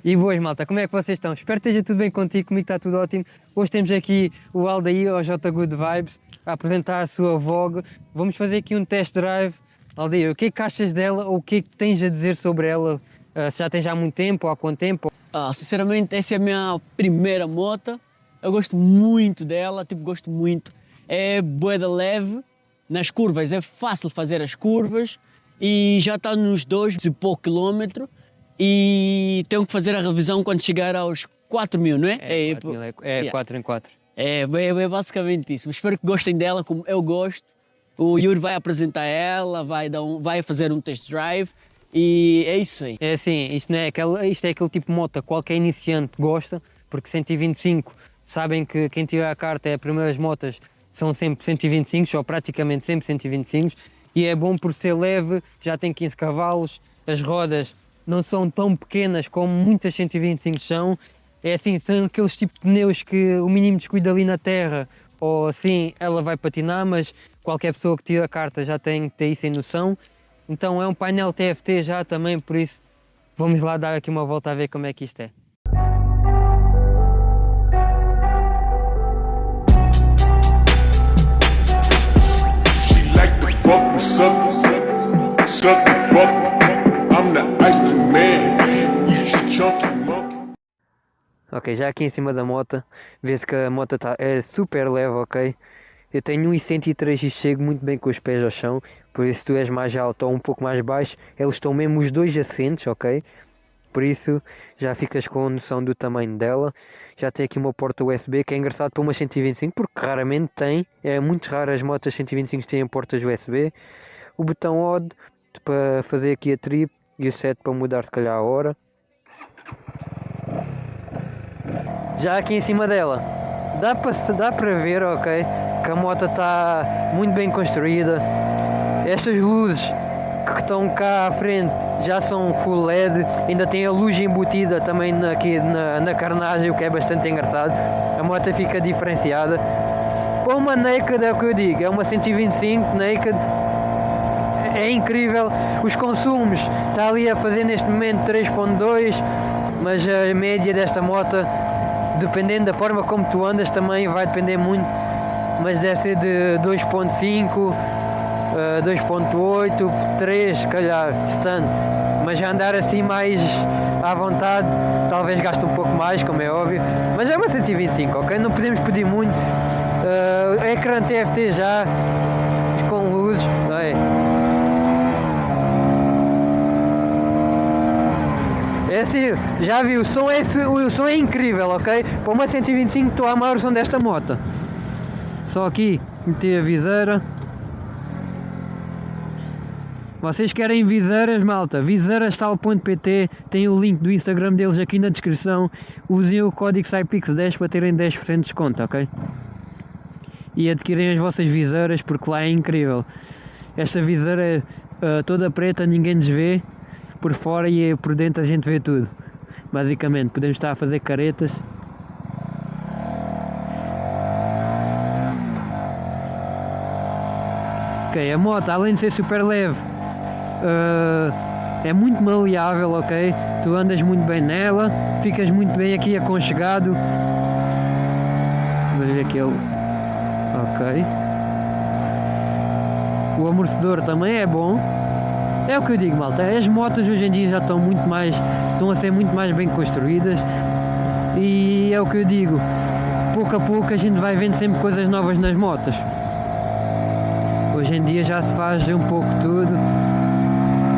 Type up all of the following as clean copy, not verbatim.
E boas, malta, como é que vocês estão? Espero que esteja tudo bem contigo, comigo está tudo ótimo. Hoje temos aqui o Aldair, o J Good Vibes, a apresentar a sua Vogue. Vamos fazer aqui um test drive. Aldair, o que é que achas dela ou o que é que tens a dizer sobre ela? Se já tens há muito tempo ou há quanto tempo? Sinceramente, essa é a minha primeira moto. Eu gosto muito dela, gosto muito. É bué da leve, nas curvas é fácil fazer as curvas e já está nos 2 e pouco quilómetros e tenho que fazer a revisão quando chegar aos 4.000, não é? É 4 em 4. É basicamente isso. Espero que gostem dela como eu gosto. O Yuri vai apresentar ela, vai fazer um test drive e é isso aí. É assim, isto é aquele tipo de moto que qualquer iniciante gosta, porque 125, sabem que quem tiver a carta é as primeiras motas, são sempre 125, ou praticamente sempre 125, e é bom por ser leve, já tem 15 cavalos, as rodas não são tão pequenas como muitas 125 são. É assim, são aqueles tipos de pneus que o mínimo descuido ali na terra, ou assim, ela vai patinar, mas qualquer pessoa que tira a carta já tem que ter isso em noção. Então é um painel TFT já também, por isso vamos lá dar aqui uma volta a ver como é que isto é. Ok, já aqui em cima da moto, vê-se que a moto é super leve, ok? Eu tenho 1,103 e chego muito bem com os pés ao chão, por isso se tu és mais alto ou um pouco mais baixo, eles estão mesmo os dois assentos, ok? Por isso já ficas com noção do tamanho dela. Já tem aqui uma porta USB que é engraçado para uma 125, porque raramente tem, é muito raro as motos 125 têm portas USB. O botão OD para fazer aqui a trip e o set para mudar se calhar a hora. Já aqui em cima dela, dá para ver, ok, que a moto está muito bem construída. Estas luzes que estão cá à frente já são full LED, ainda tem a luz embutida também aqui na carnagem, o que é bastante engraçado. A moto fica diferenciada. Para uma naked é o que eu digo, é uma 125 naked, é incrível. Os consumos está ali a fazer neste momento 3.2, mas a média desta moto, dependendo da forma como tu andas, também vai depender muito, mas deve ser de 2.5, 2.8, 3 se calhar, stand. Mas já andar assim mais à vontade, talvez gaste um pouco mais, como é óbvio, mas é uma 125, ok? Não podemos pedir muito. Ecrã TFT já, com luzes, é assim, já vi, o som é incrível, ok? Para uma 125 estou a amar o som desta moto. Só aqui, meter a viseira. Vocês querem viseiras, malta? Viseirastal.pt, tem o link do Instagram deles aqui na descrição. Usem o código SciPix10 para terem 10% de desconto, ok? E adquirem as vossas viseiras porque lá é incrível. Esta viseira é toda preta, ninguém nos vê. Por fora e por dentro a gente vê tudo. Basicamente, podemos estar a fazer caretas. Ok, a moto, além de ser super leve, é muito maleável, ok? Tu andas muito bem nela, ficas muito bem aqui aconchegado. Vamos ver aquele. Ok. O amortecedor também é bom. É o que eu digo, malta, as motos hoje em dia já estão a ser muito mais bem construídas e é o que eu digo, pouco a pouco a gente vai vendo sempre coisas novas nas motos. Hoje em dia já se faz um pouco tudo,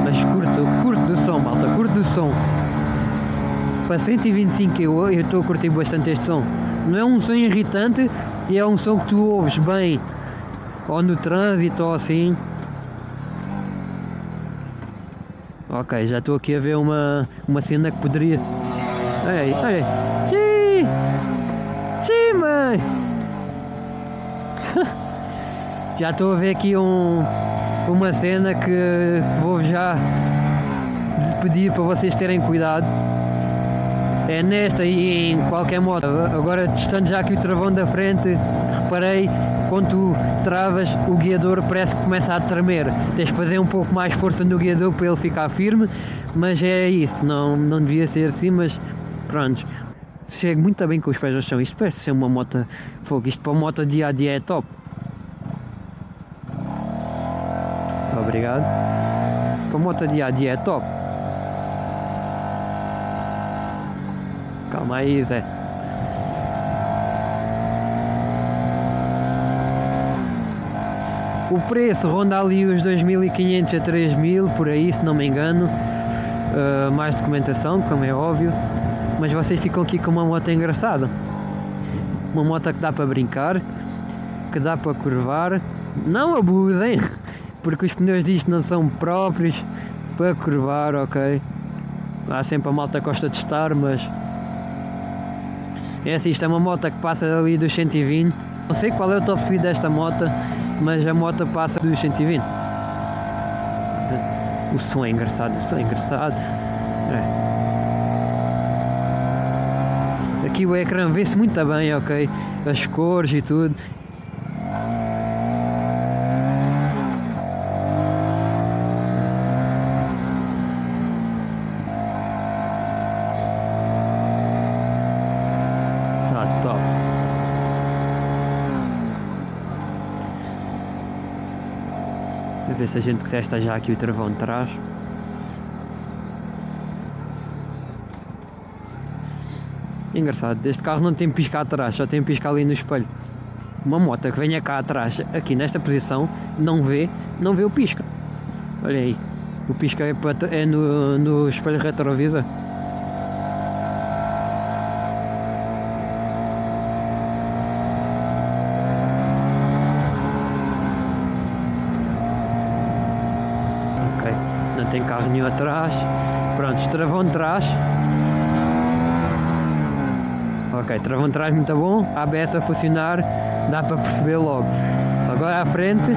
mas curto do som, malta, curto do som. Para 125 eu estou a curtir bastante este som. Não é um som irritante e é um som que tu ouves bem, ou no trânsito ou assim. Ok, já estou aqui a ver uma cena que poderia... Ei, sim, mãe! Já estou a ver aqui uma cena que vou já pedir para vocês terem cuidado. É nesta e em qualquer moto. Agora, testando já aqui o travão da frente, reparei quando tu travas, o guiador parece que começa a tremer. Tens que fazer um pouco mais força no guiador para ele ficar firme, mas é isso, não devia ser assim, mas pronto. Chego muito bem com os pés ao chão. Isto parece ser uma moto fogo. Isto para uma moto dia a dia é top. Obrigado. Para moto dia a dia é top. Calma aí, Zé. O preço ronda ali os 2.500 a 3.000, por aí, se não me engano. Mais documentação, como é óbvio. Mas vocês ficam aqui com uma moto engraçada. Uma moto que dá para brincar, que dá para curvar. Não abusem, porque os pneus disto não são próprios para curvar, ok? Há sempre a malta que gosta de estar, mas... É assim, isto é uma moto que passa ali dos 120. Não sei qual é o top speed desta moto, mas a moto passa dos 120. O som é engraçado, o som é engraçado. Aqui o ecrã vê-se muito bem, ok? As cores e tudo. Tá top. Vou ver se a gente testa já aqui o travão de trás. Engraçado, este carro não tem pisca atrás, só tem pisca ali no espelho. Uma moto que venha cá atrás, aqui nesta posição, não vê o pisca. Olha aí, o pisca é no espelho retrovisor. Ok, não tem carro nenhum atrás. Pronto, travão de trás. Ok, travão de trás muito bom, ABS a funcionar, dá para perceber logo. Agora à frente,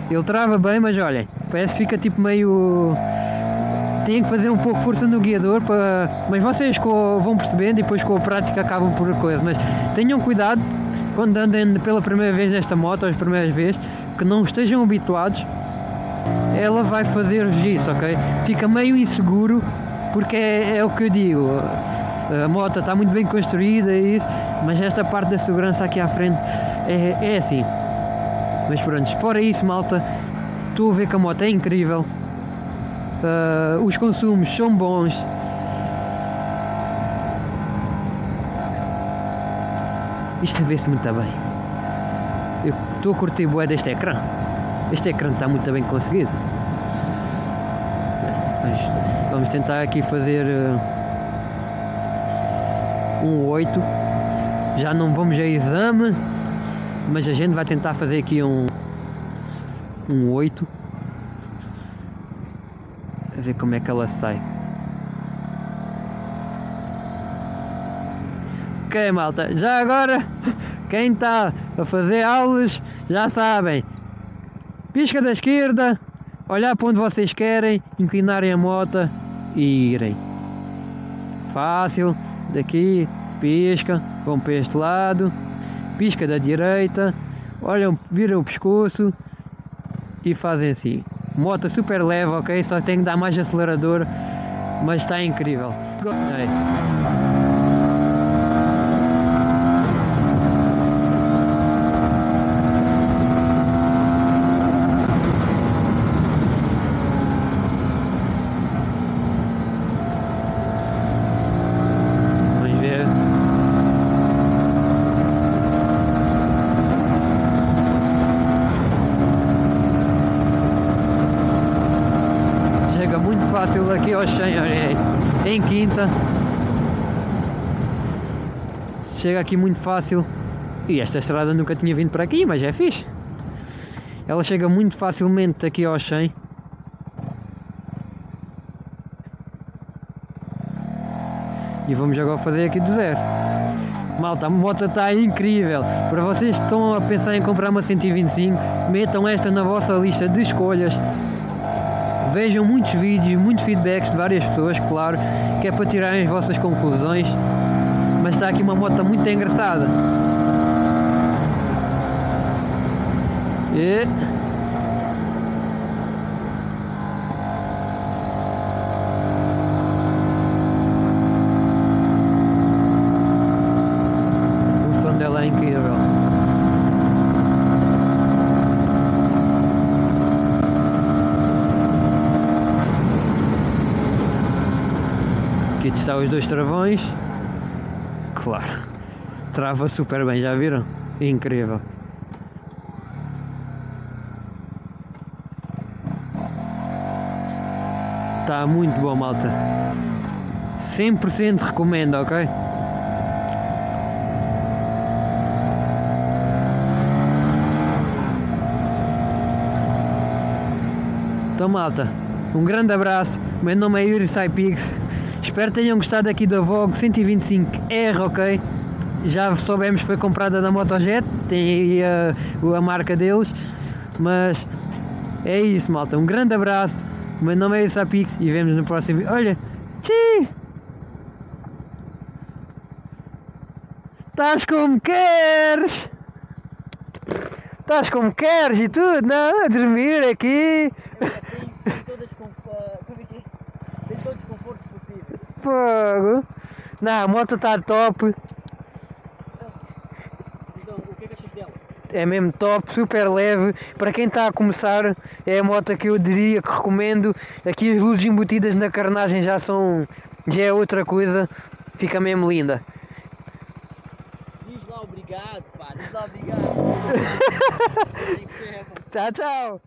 ele trava bem, mas olhem, parece que fica tipo meio... Tem que fazer um pouco de força no guiador, para... mas vocês vão percebendo e depois com a prática acabam por coisa. Mas tenham cuidado quando andem pela primeira vez nesta moto, ou as primeiras vezes, que não estejam habituados, ela vai fazer-vos isso, ok? Fica meio inseguro, porque é o que eu digo. A moto está muito bem construída e isso, mas esta parte da segurança aqui à frente é assim. Mas pronto, fora isso, malta, estou a ver que a moto é incrível. Os consumos são bons. Isto vê-se muito bem. Eu estou a curtir bué deste ecrã. Este ecrã está muito bem conseguido. Vamos tentar aqui fazer... um 8, já não vamos a exame, mas a gente vai tentar fazer aqui um 8, a ver como é que ela sai. Ok, malta, já agora quem está a fazer aulas já sabem, pisca da esquerda, olhar para onde vocês querem, inclinarem a moto e irem. Fácil. Daqui, pisca, vão para este lado, pisca da direita, olham, viram o pescoço e fazem assim. Moto super leve, ok? Só tem que dar mais acelerador, mas está incrível. Fácil daqui ao 100, olha aí, em quinta, chega aqui muito fácil, e esta estrada nunca tinha vindo para aqui, mas é fixe, ela chega muito facilmente aqui ao 100, e vamos agora fazer aqui do zero. Malta, a moto está incrível. Para vocês que estão a pensar em comprar uma 125, metam esta na vossa lista de escolhas. Vejam muitos vídeos, muitos feedbacks de várias pessoas, claro, que é para tirarem as vossas conclusões. Mas está aqui uma moto muito engraçada. E... O som dela é incrível. Aqui está os dois travões. Claro, trava super bem, já viram? Incrível. Está muito bom, malta. 100% recomendo, ok? Então, malta, um grande abraço. O meu nome é Yuri Saipix. Espero que tenham gostado aqui da Vogue 125R, ok? Já soubemos que foi comprada na Motojet, tem aí a marca deles. Mas é isso, malta. Um grande abraço. O meu nome é Yuri Saipix e vemos no próximo vídeo. Olha! Tchim! Estás como queres! Estás como queres e tudo, não? A dormir aqui. Tem todos os confortos possíveis. Fogo. Não, a moto está top. Então, o que é que achas dela? É mesmo top, super leve. Para quem está a começar, é a moto que eu diria que recomendo. Aqui as luzes embutidas na carenagem já é outra coisa. Fica mesmo linda. Diz lá obrigado, pá. Diz lá obrigado. Tem que ser, pá. Tchau, tchau.